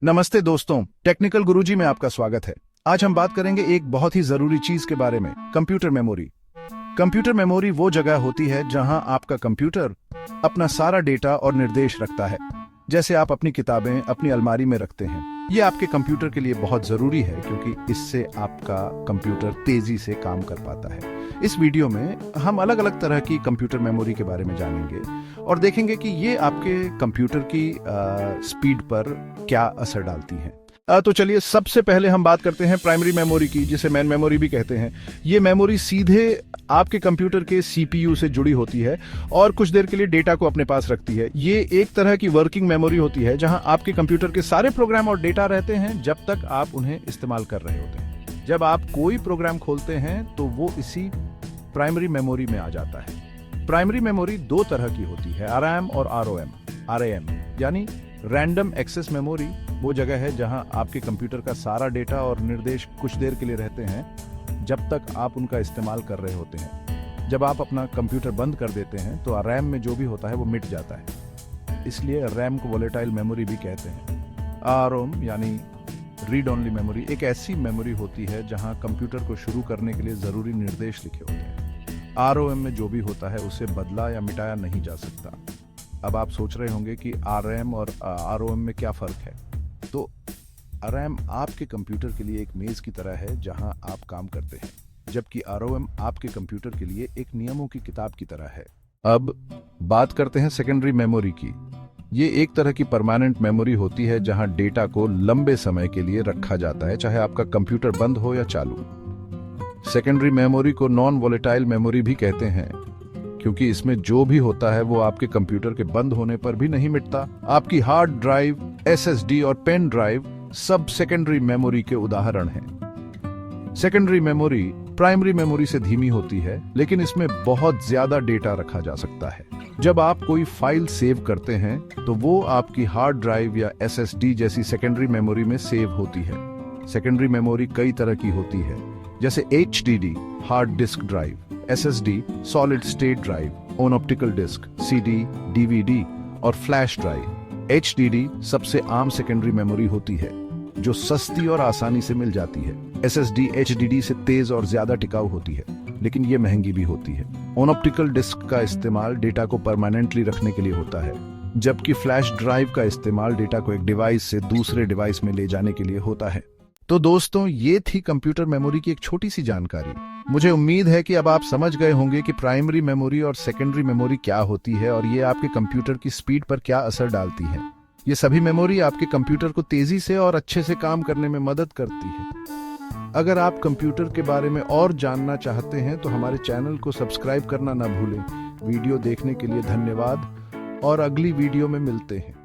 नमस्ते दोस्तों, टेक्निकल गुरुजी में आपका स्वागत है। आज हम बात करेंगे एक बहुत ही जरूरी चीज के बारे में, कंप्यूटर मेमोरी। कंप्यूटर मेमोरी वो जगह होती है जहां आपका कंप्यूटर अपना सारा डेटा और निर्देश रखता है। जैसे आप अपनी किताबें अपनी अलमारी में रखते हैं। ये आपके कंप्यूटर के लिए बहुत जरूरी है क्योंकि इससे आपका कंप्यूटर तेजी से काम कर पाता है। इस वीडियो में हम अलग अलग तरह की कंप्यूटर मेमोरी के बारे में जानेंगे और देखेंगे कि ये आपके कंप्यूटर की स्पीड पर क्या असर डालती है। तो चलिए सबसे पहले हम बात करते हैं प्राइमरी मेमोरी की, जिसे मेन मेमोरी भी कहते हैं। ये मेमोरी सीधे आपके कंप्यूटर के सीपीयू से जुड़ी होती है और कुछ देर के लिए डेटा को अपने पास रखती है। ये एक तरह की वर्किंग मेमोरी होती है जहां आपके कंप्यूटर के सारे प्रोग्राम और डेटा रहते हैं जब तक आप उन्हें इस्तेमाल कर रहे होते हैं। जब आप कोई प्रोग्राम खोलते हैं तो वो इसी प्राइमरी मेमोरी में आ जाता है। प्राइमरी मेमोरी दो तरह की होती है, आरएम और आरओएम। आरएम यानी रैंडम एक्सेस मेमोरी वो जगह है जहां आपके कंप्यूटर का सारा डेटा और निर्देश कुछ देर के लिए रहते हैं जब तक आप उनका इस्तेमाल कर रहे होते हैं। जब आप अपना कंप्यूटर बंद कर देते हैं तो रैम में जो भी होता है वो मिट जाता है, इसलिए रैम को वोलेटाइल मेमोरी भी कहते हैं। आरओएम यानी रीड ओनली मेमोरी एक ऐसी मेमोरी होती है जहां कंप्यूटर को शुरू करने के लिए जरूरी निर्देश लिखे होते हैं। आरओएम में जो भी होता है उसे बदला या मिटाया नहीं जा सकता। अब आप सोच रहे होंगे कि आरएम और आरओएम में क्या फर्क है। तो आरएम आपके कंप्यूटर के लिए एक मेज की तरह है जहां आप काम करते हैं, जबकि आरओएम आपके कंप्यूटर के लिए एक नियमों की किताब की तरह है। अब बात करते हैं सेकेंडरी मेमोरी की। ये एक तरह की परमानेंट मेमोरी होती है जहां डेटा को लंबे समय के लिए रखा जाता है, चाहे आपका कंप्यूटर बंद हो या चालू। सेकेंडरी मेमोरी को नॉन वोलेटाइल मेमोरी भी कहते हैं क्योंकि इसमें जो भी होता है वो आपके कंप्यूटर के बंद होने पर भी नहीं मिटता। आपकी हार्ड ड्राइव, एसएसडी और पेन ड्राइव सब सेकेंडरी मेमोरी के उदाहरण हैं। सेकेंडरी मेमोरी प्राइमरी मेमोरी से धीमी होती है, लेकिन इसमें बहुत ज्यादा डेटा रखा जा सकता है। जब आप कोई फाइल सेव करते हैं तो वो आपकी हार्ड ड्राइव या एसएसडी जैसी सेकेंडरी मेमोरी में सेव होती है। सेकेंडरी मेमोरी कई तरह की होती है, जैसे HDD hard disk drive, SSD solid state drive, on optical disk, CD, DVD और फ्लैश ड्राइव। एचडीडी सबसे आम सेकेंडरी मेमोरी होती है जो सस्ती और आसानी से मिल जाती है। एसएसडी एचडीडी से तेज और ज्यादा टिकाऊ होती है, लेकिन ये महंगी भी होती है। ऑन ऑप्टिकल डिस्क का इस्तेमाल डेटा को परमानेंटली रखने के लिए होता है, जबकि फ्लैश ड्राइव का इस्तेमाल डेटा को एक डिवाइस से दूसरे डिवाइस में ले जाने के लिए होता है। तो दोस्तों, ये थी कंप्यूटर मेमोरी की एक छोटी सी जानकारी। मुझे उम्मीद है कि अब आप समझ गए होंगे कि प्राइमरी मेमोरी और सेकेंडरी मेमोरी क्या होती है और ये आपके कंप्यूटर की स्पीड पर क्या असर डालती है। ये सभी मेमोरी आपके कंप्यूटर को तेजी से और अच्छे से काम करने में मदद करती है। अगर आप कंप्यूटर के बारे में और जानना चाहते हैं तो हमारे चैनल को सब्सक्राइब करना ना भूलें। वीडियो देखने के लिए धन्यवाद और अगली वीडियो में मिलते हैं।